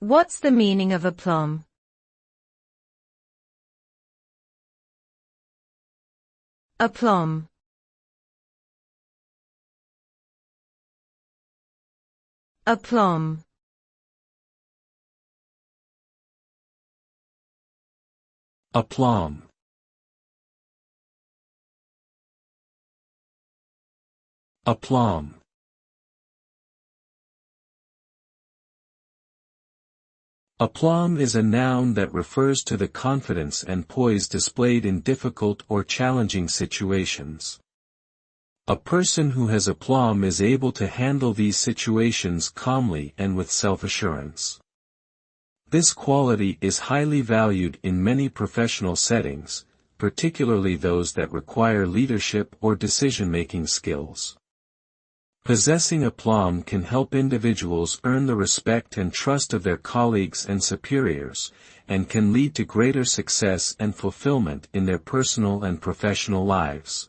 What's the meaning of aplomb? Aplomb. Aplomb. Aplomb. Aplomb. Aplomb is a noun that refers to the confidence and poise displayed in difficult or challenging situations. A person who has aplomb is able to handle these situations calmly and with self-assurance. This quality is highly valued in many professional settings, particularly those that require leadership or decision-making skills. Possessing aplomb can help individuals earn the respect and trust of their colleagues and superiors, and can lead to greater success and fulfillment in their personal and professional lives.